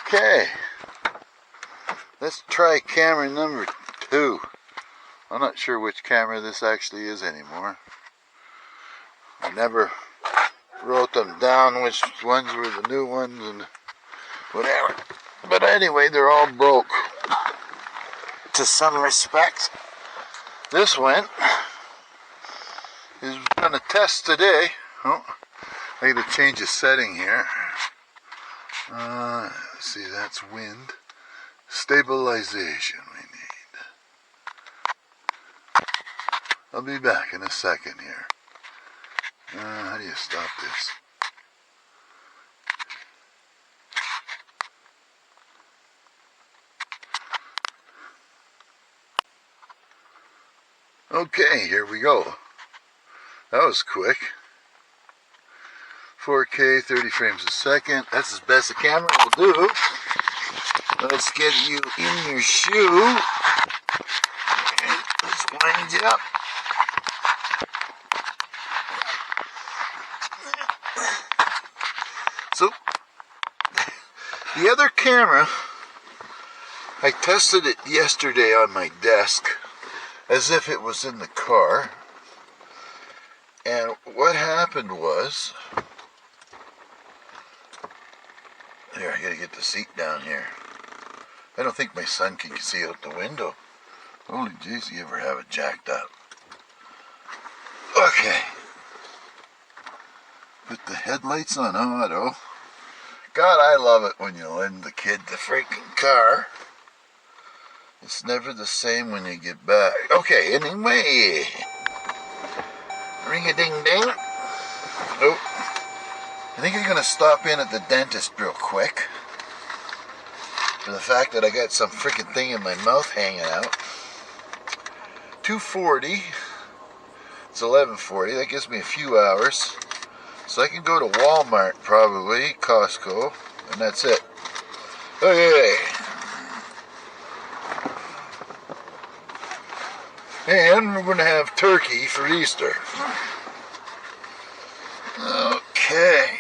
Okay, let's try camera number 2. I'm not sure which camera this actually is anymore. I never wrote them down which ones were the new ones and whatever. But anyway, they're all broke to some respects. This one is going to test today. Oh, I got to change the setting here. Let's see, that's wind. Stabilization we need. I'll be back in a second here. How do you stop this? Okay, here we go. That was quick. 4K, 30 frames a second. That's as best the camera will do. Let's get you in your shoe. Let's wind you up. So, the other camera, I tested it yesterday on my desk as if it was in the car. And what happened was, there, I gotta get the seat down here. I don't think my son can see out the window. Holy jeez, you ever have it jacked up? Okay. Put the headlights on auto. God, I love it when you lend the kid the freaking car. It's never the same when you get back. Okay, anyway. Ring-a-ding-ding. Oh. I think I'm going to stop in at the dentist real quick. For the fact that I got some freaking thing in my mouth hanging out. 2:40. It's 11:40. That gives me a few hours. So I can go to Walmart probably, Costco, and that's it. Okay. And we're going to have turkey for Easter. Okay.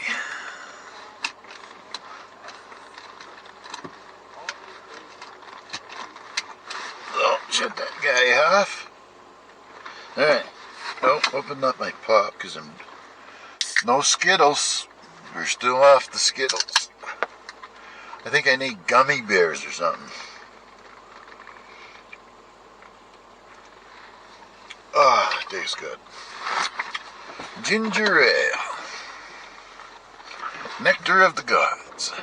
Oh, shut that guy off. Alright. Oh, opened up my pop because I'm... No Skittles. We're still off the Skittles. I think I need gummy bears or something. Ah, it tastes good. Ginger ale. Nectar of the gods.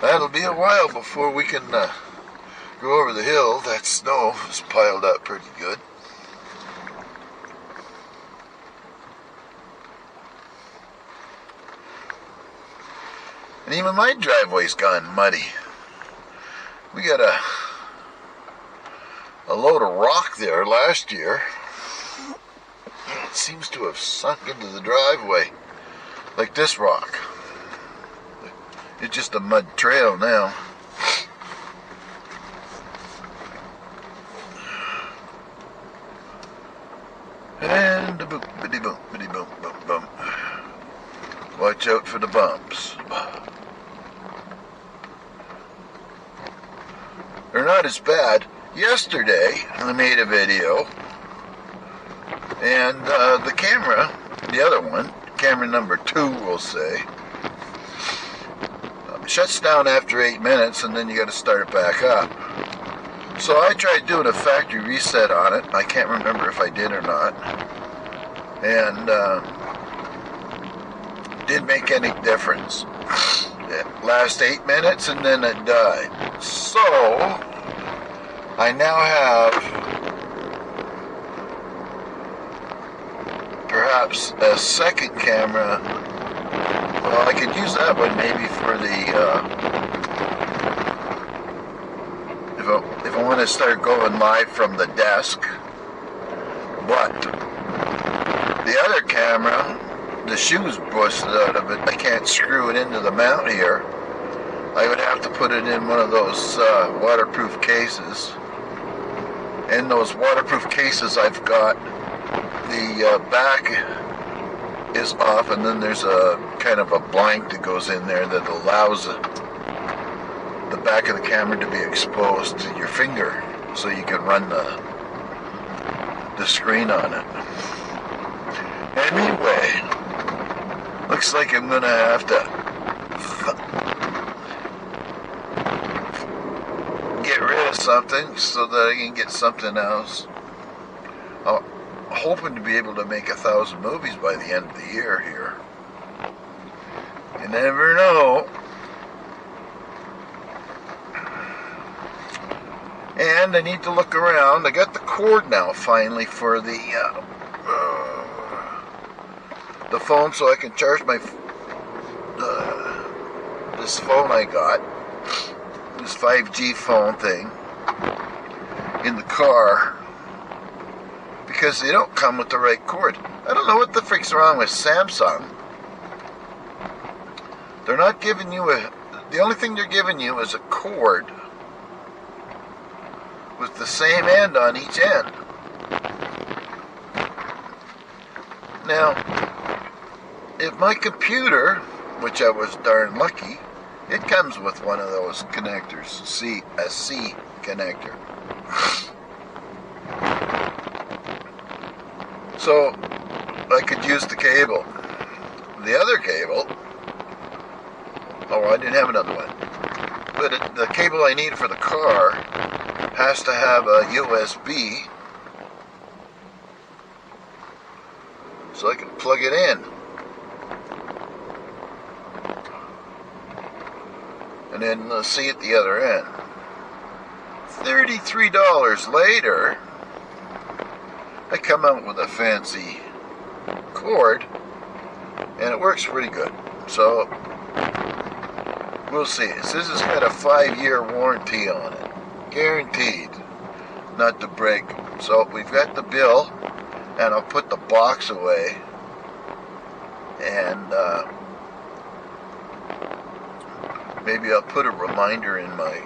That'll be a while before we can go over the hill. That snow is piled up pretty good. And even my driveway's gone muddy. We got a load of rock there last year. It seems to have sunk into the driveway. Like this rock. It's just a mud trail now. And a boom, biddy boom, biddy boom, boom, boom. Watch out for the bumps. They're not as bad. Yesterday, I made a video, and the camera, the other one, camera number 2, we'll say, shuts down after 8 minutes, and then you got to start it back up. So I tried doing a factory reset on it. I can't remember if I did or not, and didn't make any difference. It lasted 8 minutes, and then it died. So I now have perhaps a second camera. Well, I could use that one maybe for the if I want to start going live from the desk. But the other camera, the shoe's busted out of it. I can't screw it into the mount here. I would have to put it in one of those waterproof cases. In those waterproof cases I've got, the back is off, and then there's a kind of a blank that goes in there that allows the back of the camera to be exposed to your finger so you can run the screen on it. Anyway, looks like I'm gonna have to get rid of something so that I can get something else. I'm hoping to be able to make 1,000 movies by the end of the year here. You never know. And I need to look around. I got the cord now finally for the phone, so I can charge my this phone I got, this 5G phone thing, in the car, because they don't come with the right cord. I don't know what the freak's wrong with Samsung. They're not giving you the only thing they're giving you is a cord with the same end on each end. Now, if my computer, which I was darn lucky, it comes with one of those connectors, a C connector. So, I could use the cable. The other cable, I didn't have another one, but the cable I need for the car has to have a USB, so I can plug it in. And then see at the other end. $33 later, I come out with a fancy cord, and it works pretty good. So, we'll see. This has got a 5-year warranty on it. Guaranteed not to break. So we've got the bill, and I'll put the box away, and maybe I'll put a reminder in my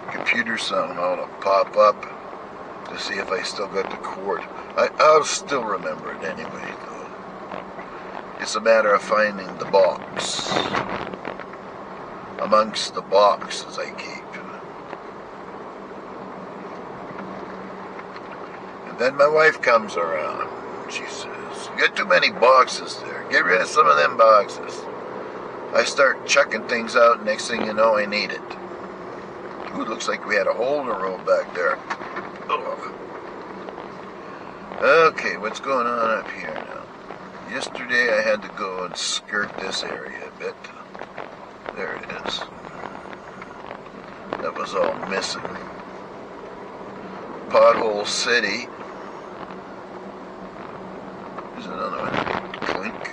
computer somehow to pop up to see if I still got the cord. I'll still remember it anyway, though. It's a matter of finding the box amongst the boxes I keep. And then my wife comes around. She says, "You got too many boxes there. Get rid of some of them boxes." I start chucking things out. Next thing you know, I need it. Ooh, looks like we had a hole in the road back there. Ugh. Okay, what's going on up here now? Yesterday I had to go and skirt this area a bit. There it is. That was all missing. Pothole City. There's another one. Clink.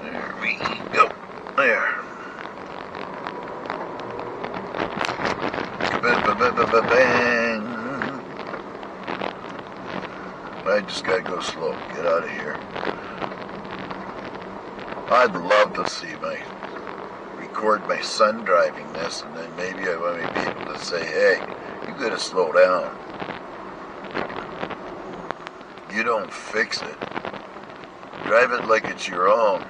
There we go. There. Bang. I just gotta go slow. Get out of here. I'd love to see record my son driving this, and then maybe I might be able to say, "Hey, you gotta slow down. You don't fix it. Drive it like it's your own."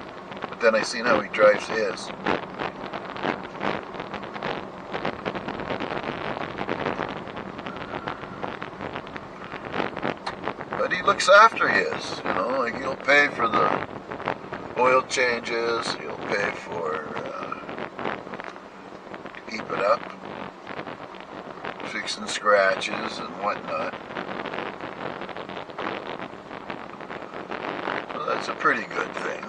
But then I seen how he drives his. But he looks after his, like he'll pay for the oil changes, he'll pay for to keep it up, fixing scratches and whatnot. So that's a pretty good thing.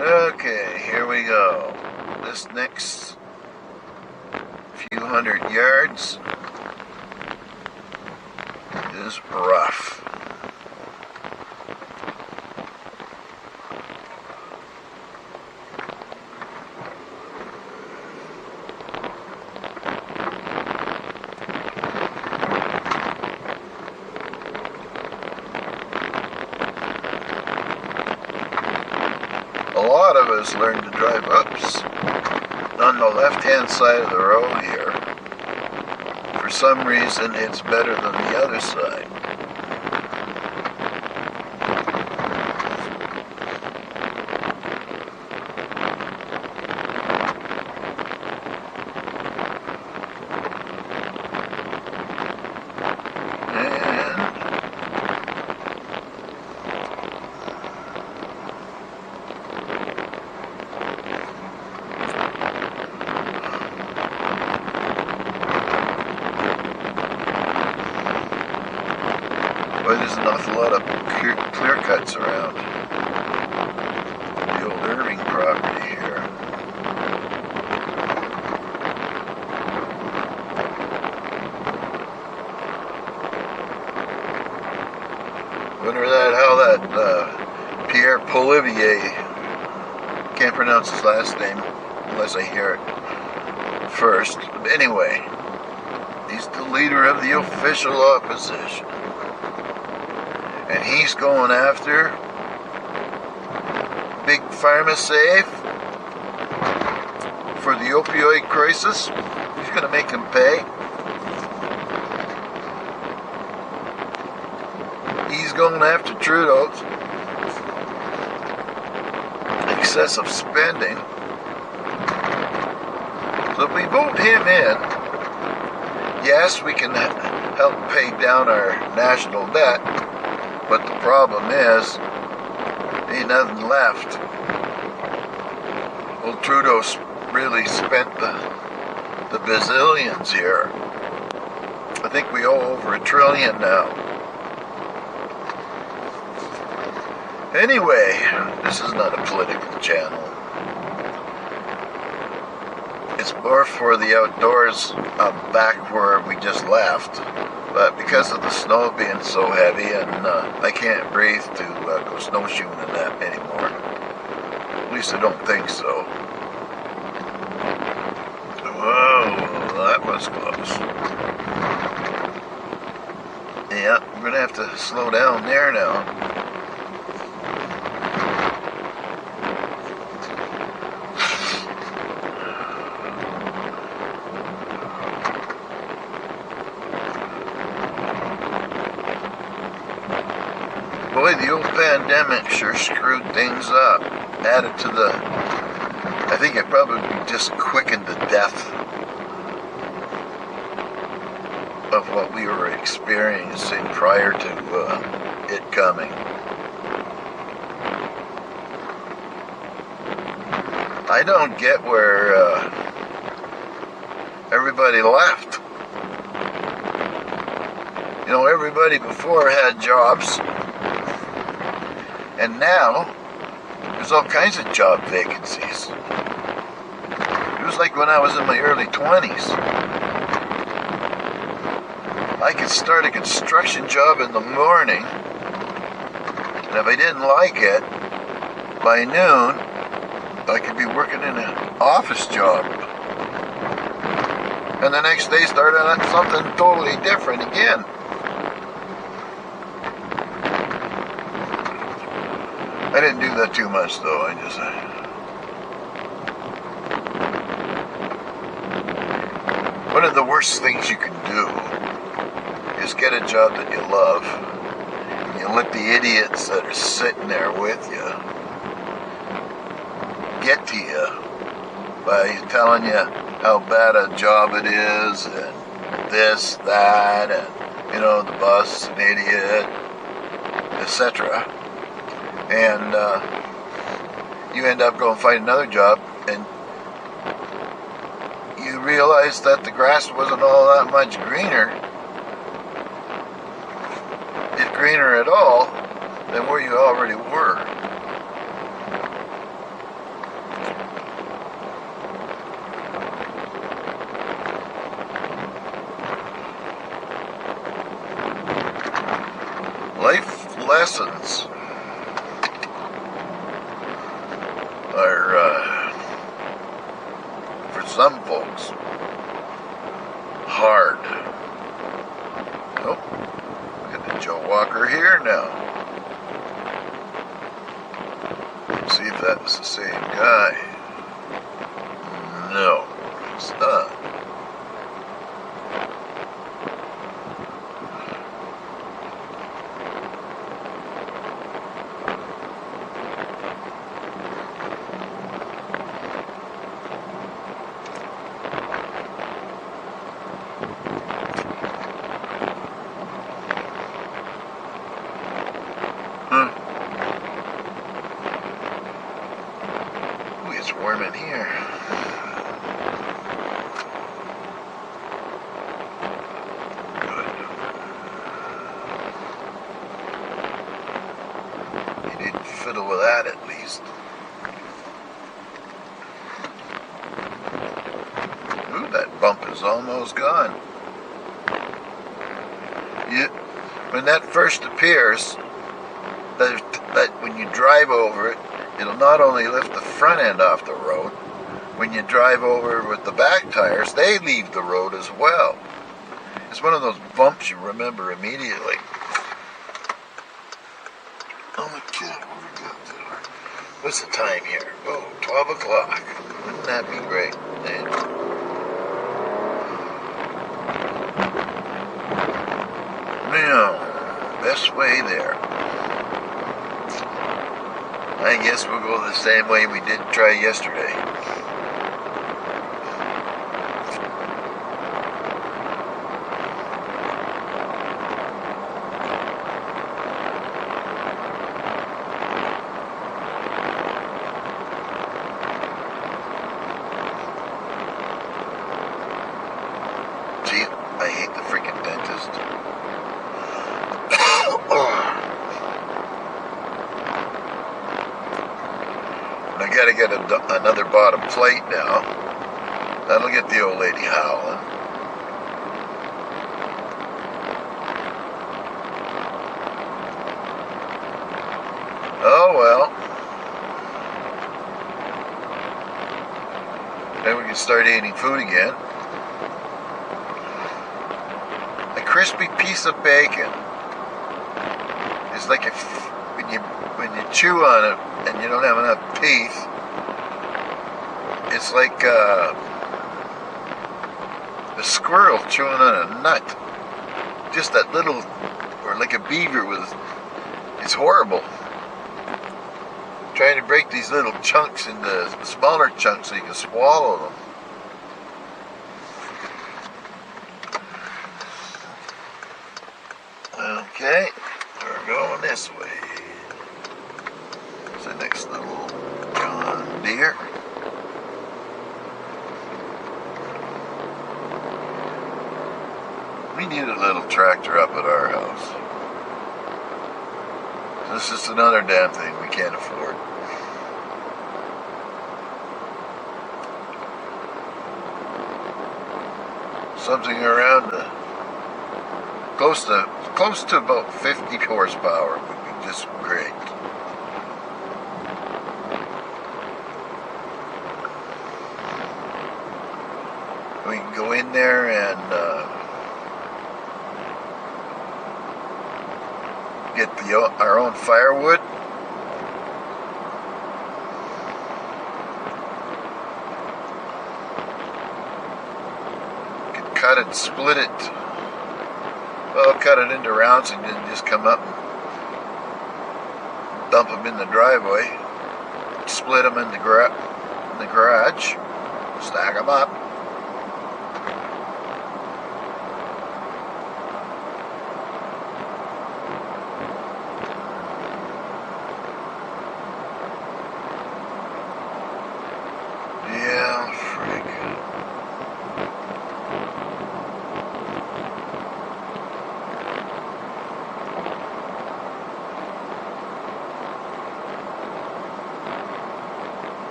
Okay, here we go. This next few hundred yards is rough. lot of us learn to drive ups on the left-hand side of the road here. For some reason, it's better than the other side. Boy, there's an awful lot of clear cuts around the old Irving property here. Wonder how that Pierre Polivier, can't pronounce his last name unless I hear it first. But anyway, he's the leader of the official opposition. And he's going after Big Pharma Safe for the opioid crisis. He's going to make them pay. He's going after Trudeau's excessive spending. So if we vote him in, yes, we can help pay down our national debt. But the problem is, ain't nothing left. Old Trudeau's really spent the bazillions here. I think we owe over $1 trillion now. Anyway, this is not a political channel. It's more for the outdoors back where we just left. But because of the snow being so heavy, and I can't breathe to go snowshoeing in that anymore. At least I don't think so. Whoa, that was close. Yeah, we're going to have to slow down there now. Boy, the old pandemic sure screwed things up. Added to the... I think it probably just quickened the death of what we were experiencing prior to it coming. I don't get where everybody left. You know, everybody before had jobs. And now, there's all kinds of job vacancies. It was like when I was in my early 20s. I could start a construction job in the morning, and if I didn't like it, by noon, I could be working in an office job. And the next day started on something totally different again. I didn't do that too much, though. One of the worst things you can do is get a job that you love, and you let the idiots that are sitting there with you get to you by telling you how bad a job it is, and this, that, and, you know, the boss is an idiot, etc. And you end up going find another job, and you realize that the grass wasn't all that much greener, if greener at all, than where you already were. Life lessons are, for some folks, hard. Oh, look at the Joe Walker here now. See if that was the same guy. No, it's not. It's warm in here. Good. He didn't fiddle with that at least. Ooh, that bump is almost gone. When that first appears, that when you drive over it, it'll not only lift the front end off the road, when you drive over with the back tires, they leave the road as well. It's one of those bumps you remember immediately. Okay, what we got there? What's the time here? Oh, 12 o'clock. Wouldn't that be great? Now, best way there. I guess we'll go the same way we did try yesterday. See, I hate the freaking dentist. I gotta get another bottom plate now. That'll get the old lady howling. Oh well. Then we can start eating food again. A crispy piece of bacon is like when you chew on it and you don't have enough teeth. It's like a squirrel chewing on a nut. Just that little, or like a beaver with, it's horrible. Trying to break these little chunks into smaller chunks so you can swallow them. Okay, we're going this way. It's the next little John Deere. We need a little tractor up at our house. This is another damn thing we can't afford. Something around close to about 50 horsepower would be just great. We can go in there and get our own firewood. We can cut it, split it. Well, cut it into rounds and then just come up and dump them in the driveway. Split them in the garage. Stack them up.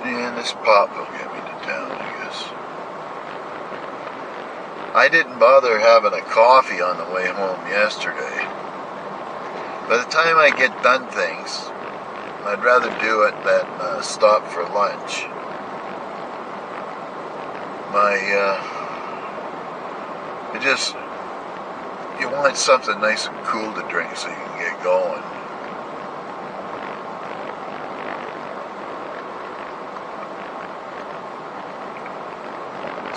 And this pop will get me to town, I guess. I didn't bother having a coffee on the way home yesterday. By the time I get done things, I'd rather do it than stop for lunch. You want something nice and cool to drink so you can get going.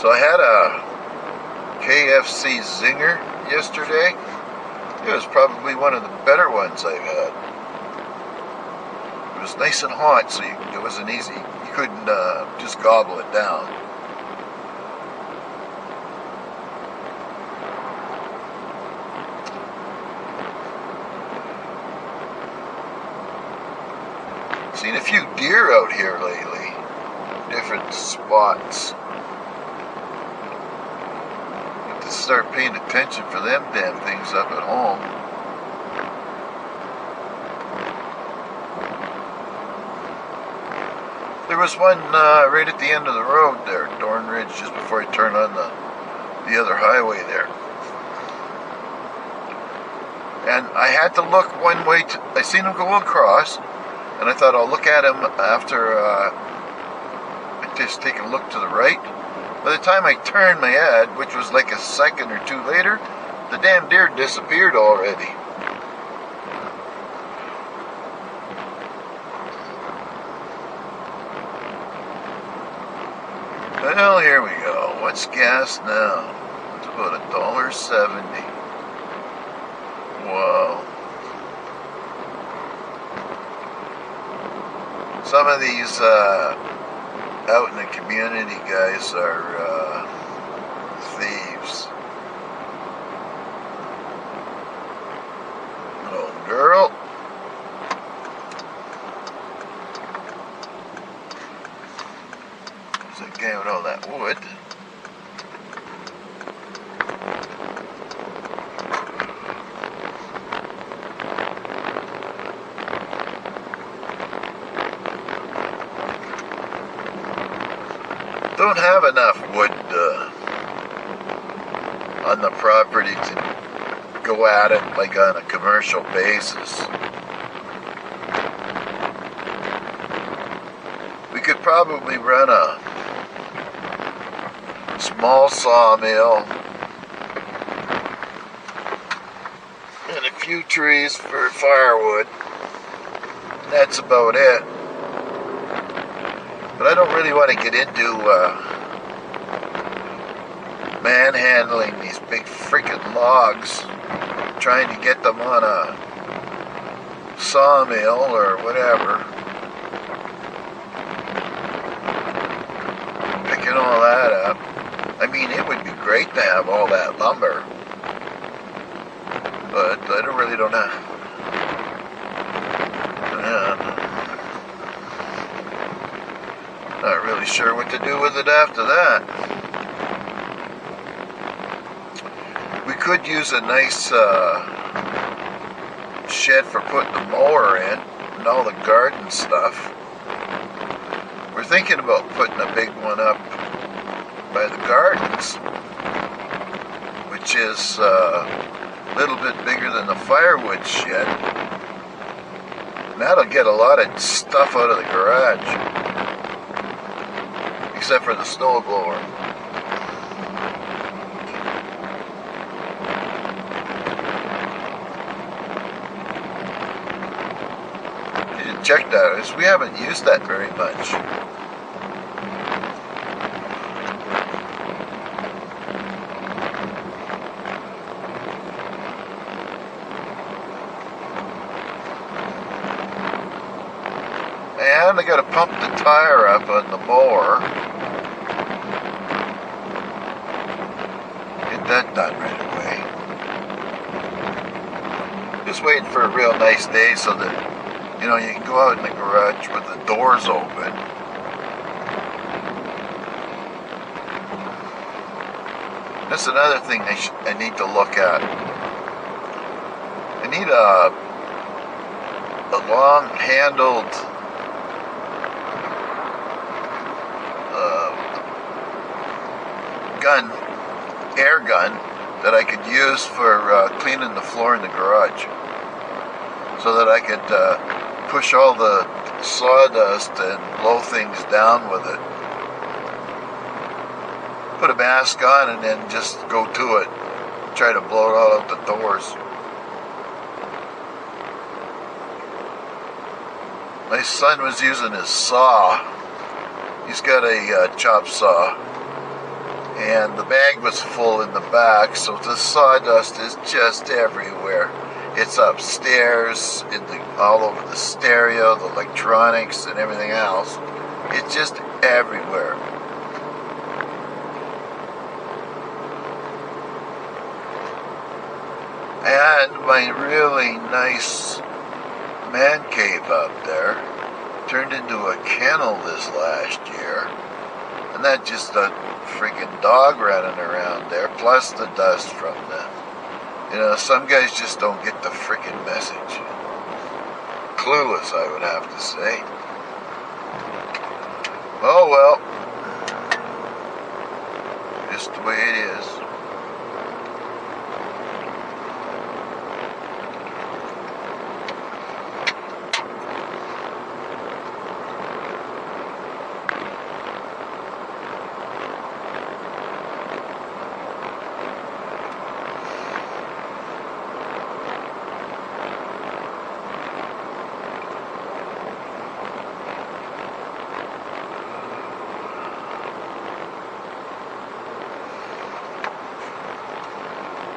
So I had a KFC Zinger yesterday. It was probably one of the better ones I've had. It was nice and hot, so it wasn't easy. You couldn't just gobble it down. Seen a few deer out here lately. Different spots. Have to start paying attention for them damn things up at home. There was one right at the end of the road there, Dorn Ridge, just before I turn on the other highway there. And I had to look one way. I seen him go across, and I thought I'll look at him after I just take a look to the right. By the time I turned my head, which was like a second or two later, the damn deer disappeared already. Well, here we go. What's gas now? It's about $1.70. Wow. Some of these out in the community guys are thieves. Little girl. There's a guy with all that wood. Don't have enough wood on the property to go at it like on a commercial basis. We could probably run a small sawmill and a few trees for firewood. That's about it. But I don't really want to get into manhandling these big freaking logs, trying to get them on a sawmill or whatever. Picking all that up. I mean, it would be great to have all that lumber, but I don't have. Not really sure what to do with it after that. We could use a nice shed for putting the mower in and all the garden stuff. We're thinking about putting a big one up by the gardens, which is a little bit bigger than the firewood shed. And that'll get a lot of stuff out of the garage. Except for the snowblower. You should check that, because we haven't used that very much. And I got to pump the tire up on the mower. That done right away. Just waiting for a real nice day so that, you know, you can go out in the garage with the doors open. That's another thing I need to look at. I need a long-handled air gun that I could use for cleaning the floor in the garage, so that I could push all the sawdust and blow things down with it. Put a mask on and then just go to it. Try to blow it all out the doors. My son was using his saw. He's got a chop saw. and the bag was full in the back, so the sawdust is just everywhere. It's upstairs, all over the stereo, the electronics, and everything else. It's just everywhere. And my really nice man cave up there turned into a kennel this last year. And that just a freaking dog running around there, plus the dust from them. Some guys just don't get the freaking message. Clueless, I would have to say. Oh well. Just the way it is.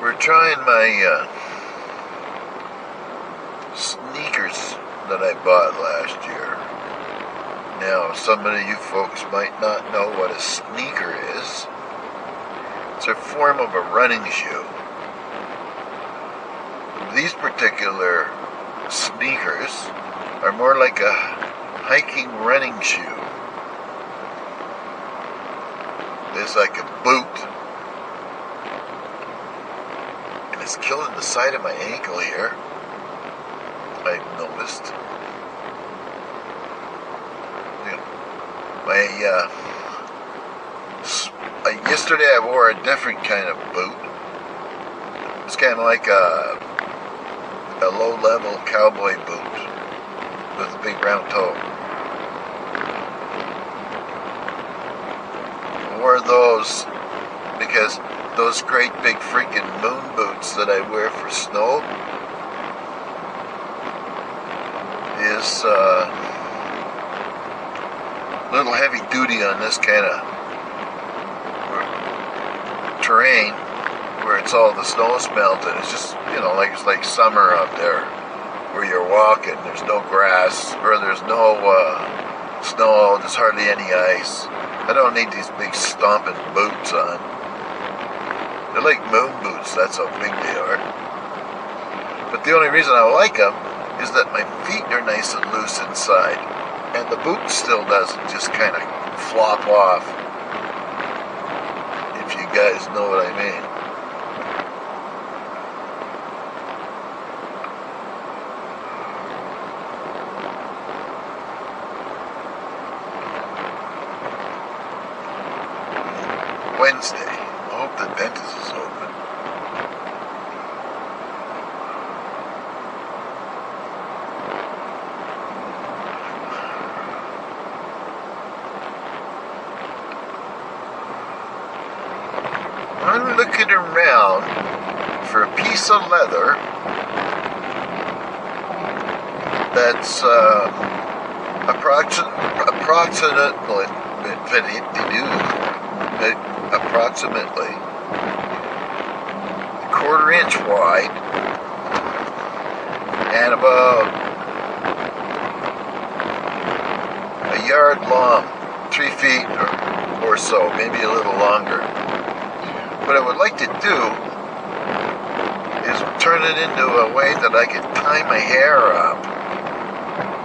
We're trying my sneakers that I bought last year. Now, some of you folks might not know what a sneaker is. It's a form of a running shoe. These particular sneakers are more like a hiking running shoe. There's like a boot. It's killing the side of my ankle here. I've noticed. Yesterday I wore a different kind of boot. It's kind of like a low-level cowboy boot with a big round toe. I wore those because those great big freaking moon boots that I wear for snow is a little heavy duty on this kind of terrain where it's all the snow's melted. It's just, it's like summer up there where you're walking. There's no grass, or there's no snow, there's hardly any ice. I don't need these big stomping boots on. They're like moon boots, that's how big they are. But the only reason I like them is that my feet are nice and loose inside. And the boot still doesn't just kind of flop off. If you guys know what I mean. Wednesday. I hope the dentist is open. I'm looking around for a piece of leather that's approximately a quarter-inch wide and about a yard long, 3 feet or so, maybe a little longer. What I would like to do is turn it into a way that I can tie my hair up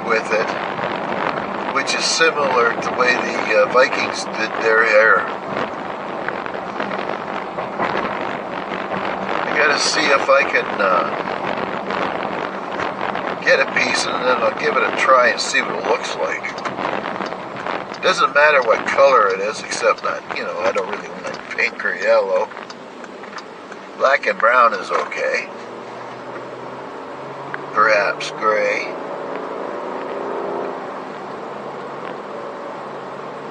with it, which is similar to the way the Vikings did their hair. I gotta see if I can get a piece, and then I'll give it a try and see what it looks like. It doesn't matter what color it is, except that, I don't really want pink or yellow. Black and brown is okay. Perhaps gray.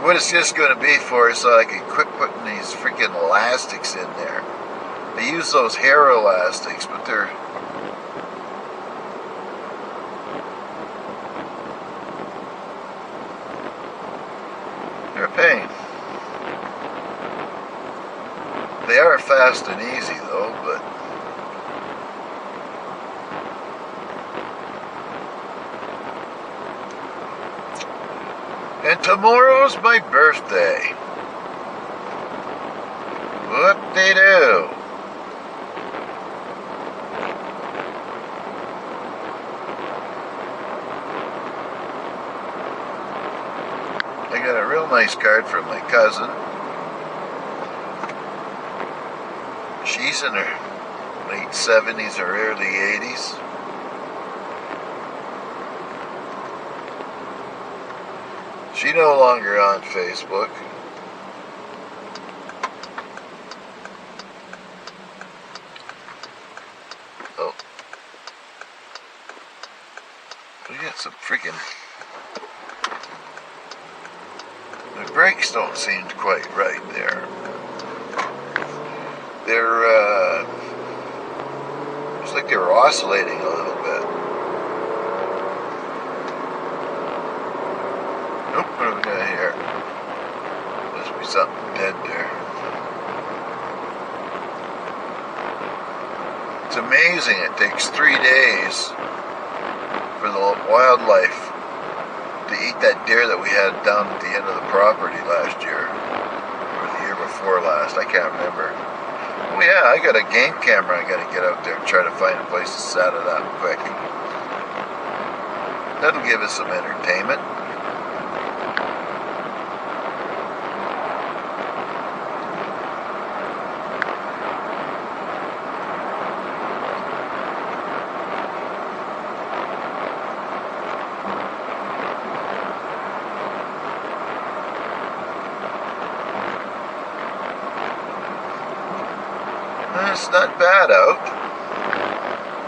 What it's just going to be for is so I can quit putting these freaking elastics in there. I use those hair elastics, but they're a pain. more fast and easy though, but and tomorrow's my birthday. What they do? I got a real nice card from my cousin. She's in her late 70s or early 80s. She no longer on Facebook. Oh. We got some freaking... The brakes don't seem quite right there. They're, it's like they were oscillating a little bit. Nope, what do we got here? Must be something dead there. It's amazing it takes 3 days for the wildlife to eat that deer that we had down at the end of the property last year. Or the year before last, I can't remember. Oh yeah, I got a game camera I gotta get out there and try to find a place to set it up quick. That'll give us some entertainment. It's not bad out.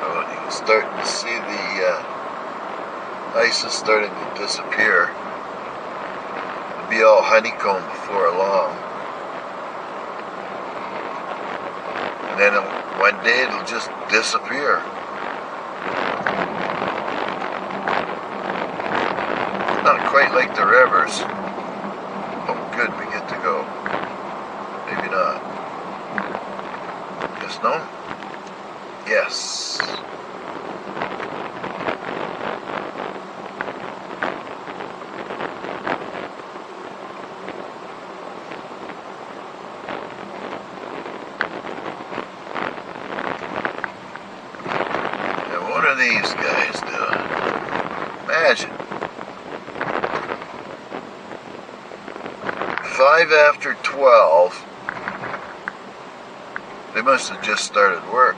Oh, you can start to see the ice is starting to disappear. It'll be all honeycomb before long. And then one day it'll just disappear. Not quite like the rivers. Oh good, we get to go. Maybe not. No? Yes. Now what are these guys doing? Imagine. 5 after 12. They must have just started work.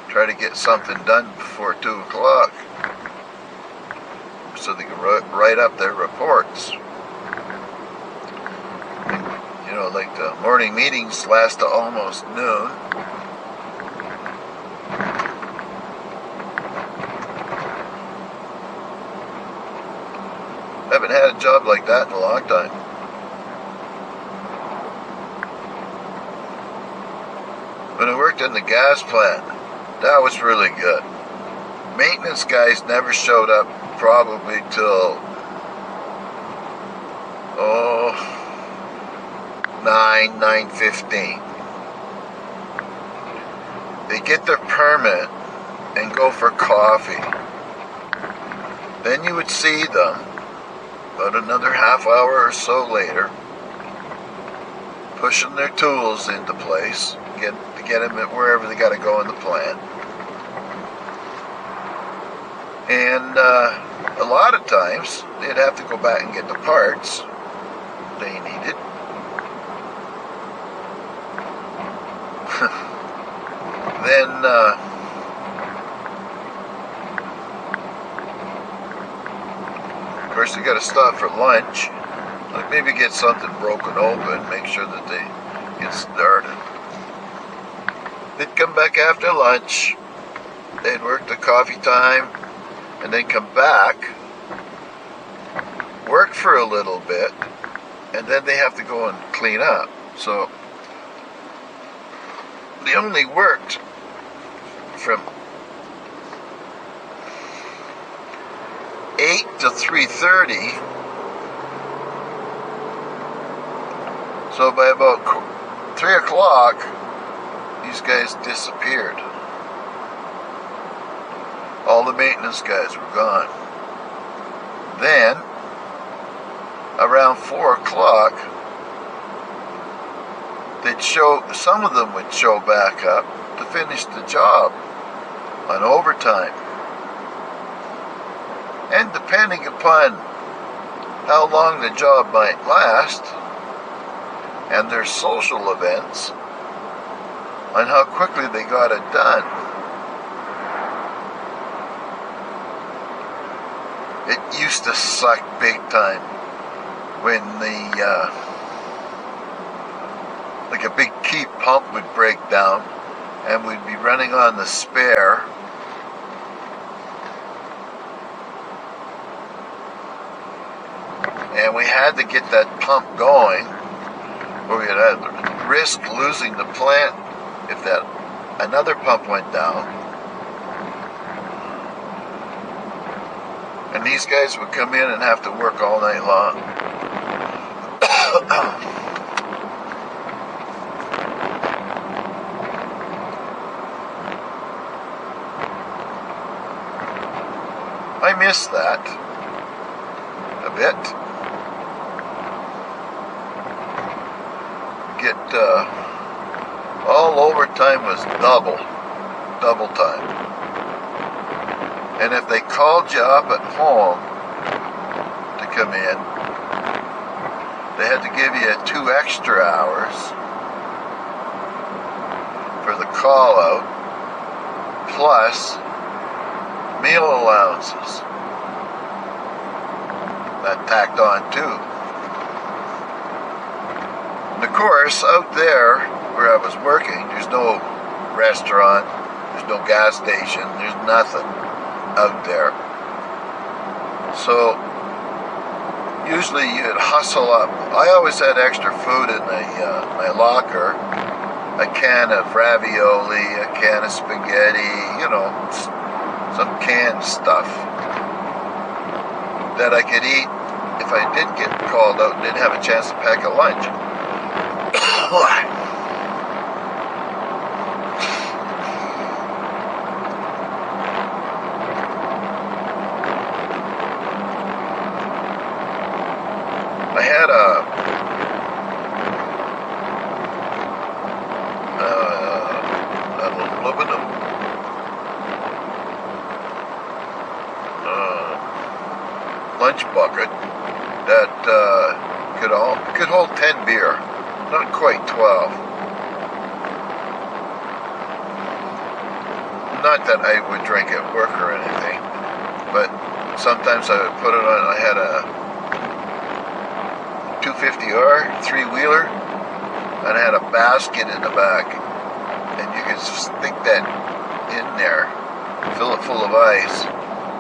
Try to get something done before 2 o'clock so they can write up their reports. You know, like the morning meetings last to almost noon. Haven't had a job like that in a long time. When I worked in the gas plant, that was really good. Maintenance guys never showed up probably till 9:15. They get their permit and go for coffee. Then you would see them about another half hour or so later, pushing their tools into place, to get them at wherever they got to go in the plant. And a lot of times, they'd have to go back and get the parts they needed. Then, of course, they got to stop for lunch. Like maybe get something broken open, make sure that they get started. They'd come back after lunch, they'd work the coffee time, and then come back, work for a little bit, and then they have to go and clean up. So they only worked from 8 to 3:30. So by about 3 o'clock, these guys disappeared. All the maintenance guys were gone. Then, around 4 o'clock, some of them would show back up to finish the job on overtime. And depending upon how long the job might last, and their social events, on how quickly they got it done. It used to suck big time when like a big key pump would break down and we'd be running on the spare. And we had to get that pump going, or we'd have to risk losing the plant if that another pump went down. And these guys would come in and have to work all night long. I miss that a bit. All overtime was double time. And if they called you up at home to come in, they had to give you 2 extra hours for the call out, plus meal allowances. That tacked on too. And of course, out there where I was working, there's no restaurant, there's no gas station, there's nothing out there. So usually you'd hustle up. I always had extra food in my locker, a can of ravioli, a can of spaghetti, some canned stuff that I could eat if I did get called out and didn't have a chance to pack a lunch. I had lunch bucket that could hold 10 beer, not quite 12. Not that I would drink at work or anything, but sometimes I would put it on. I had a 250R 3-wheeler, and I had a basket in the back, and you could stick that in there, fill it full of ice,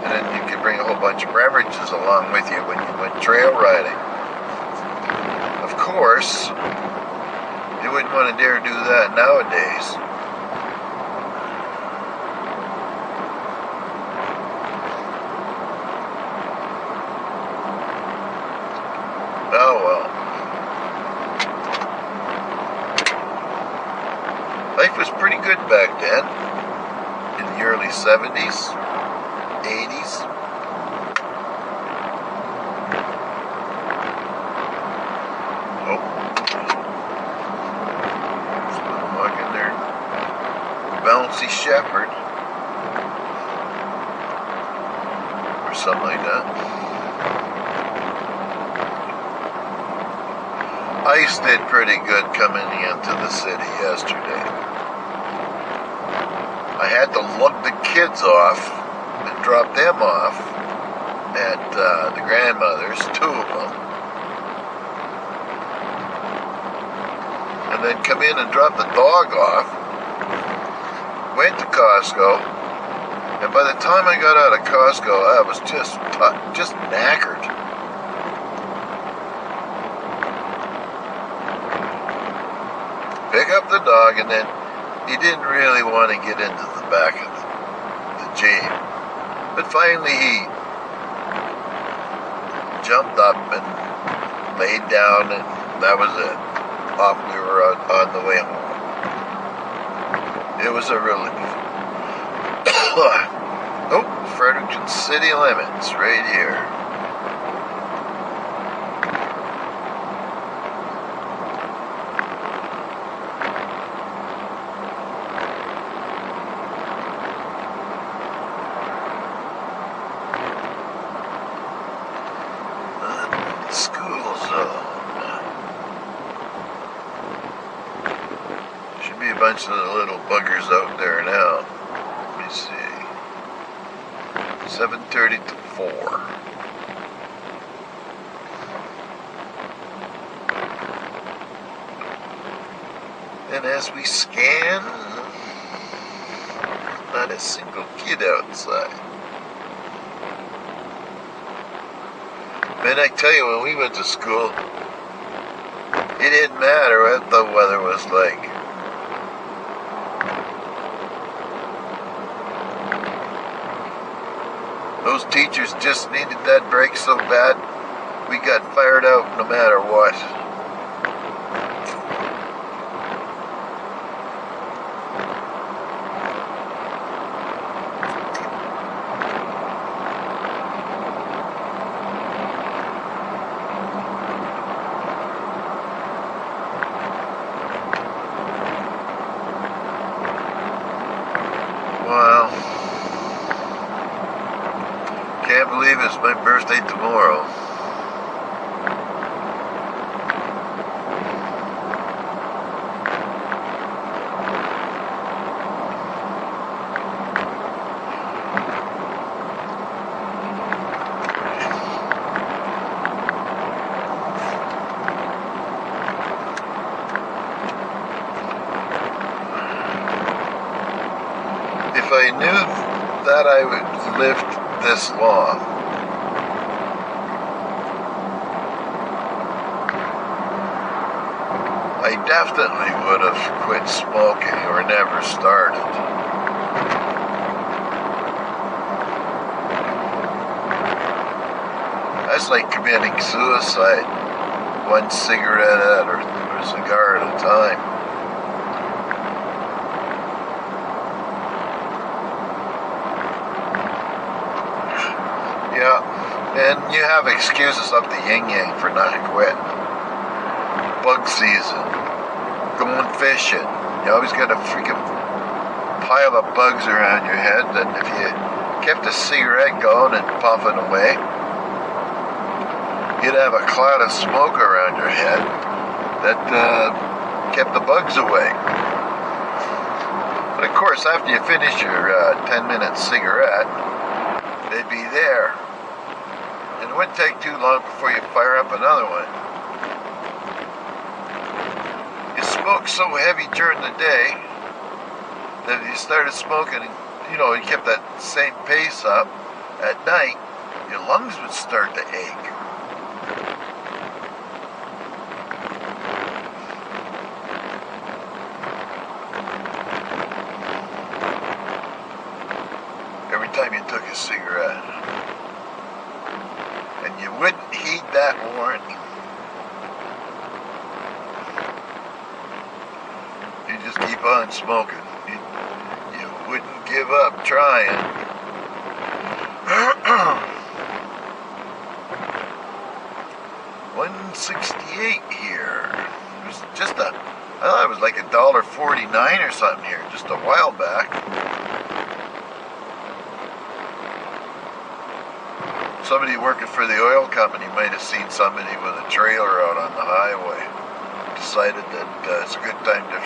and then you could bring a whole bunch of beverages along with you when you went trail riding. Of course, you wouldn't want to dare do that nowadays. Oh well. Life was pretty good back then, in the early 70s, 80s. Oh. Still walking there. Bouncy Shepherd. Or something like that. Ice did pretty good coming into the city yesterday. I had to lug the kids off and drop them off at the grandmother's, 2 of them, and then come in and drop the dog off. Went to Costco, and by the time I got out of Costco, I was just knackered. Pick up the dog, and then he didn't really want to get into the back of the Jeep. But finally he jumped up and laid down, and that was it. off. We were on the way home. It was a relief. Oh, Fredericton city limits right here. School zone. Should be a bunch of the little buggers out there now. Let me see. 7:30 to 4. And as we scan, not a single kid outside. Man, I tell you, when we went to school, it didn't matter what the weather was like. Those teachers just needed that break so bad, we got fired out no matter what. Wow. Can't believe it's my birthday tomorrow. If I knew that I would live this long, I definitely would have quit smoking or never started. That's like committing suicide, one cigarette or cigar at a time. Yeah, and you have excuses up the yin-yang for not quitting. Bug season, going fishing, you always got a freaking pile of bugs around your head that if you kept a cigarette going and puffing away, you'd have a cloud of smoke around your head that kept the bugs away. But of course, after you finish your 10-minute cigarette, they'd be there. And it wouldn't take too long before you fire up another one. You smoke so heavy during the day that if you started smoking, you kept that same pace up at night, your lungs would start to ache. Every time you took a cigarette. And you wouldn't heed that warning. You just keep on smoking. You wouldn't give up trying. 168 here. It was just I thought it was like $1.49 or something here, just a while back. Somebody working for the oil company might have seen somebody with a trailer out on the highway. Decided that it's a good time to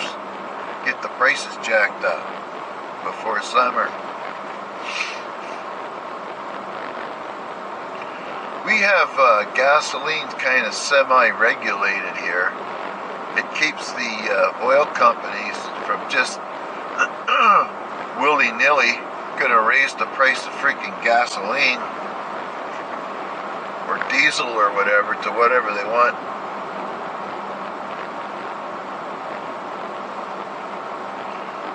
get the prices jacked up before summer. We have gasoline kind of semi-regulated here. It keeps the oil companies from just willy-nilly gonna raise the price of freaking gasoline or diesel or whatever to whatever they want.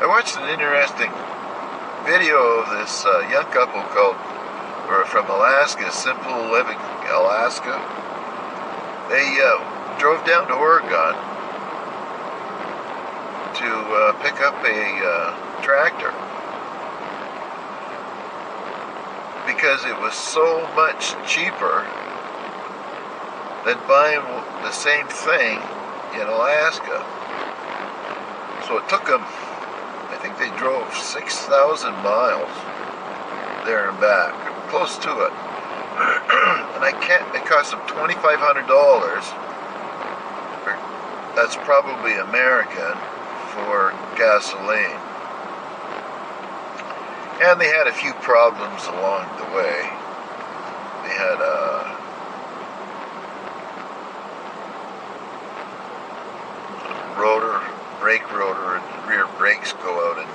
I watched an interesting video of this young couple from Alaska, Simple Living Alaska. They drove down to Oregon to pick up a tractor because it was so much cheaper than buying the same thing in Alaska. So it took them, I think they drove 6,000 miles there and back, close to it. And it cost them $2,500. That's probably American for gasoline. And they had a few problems along the way. They had a brake rotor, and the rear brakes go out in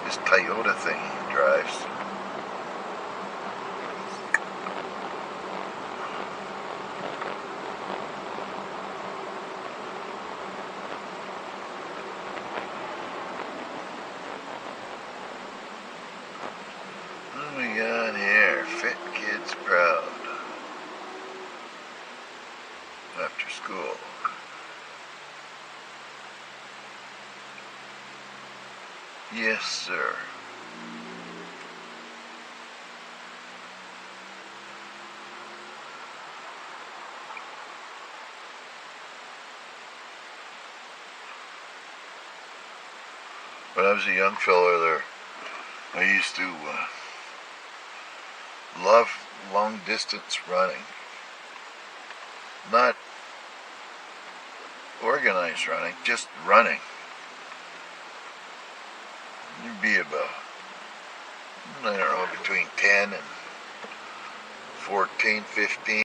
this Toyota thing he drives. What do we got here? Fit kids proud. After school. Yes, sir. When I was a young fella there, I used to love long distance running. Not organized running, just running. You'd be about, I don't know, between 10 and 14, 15.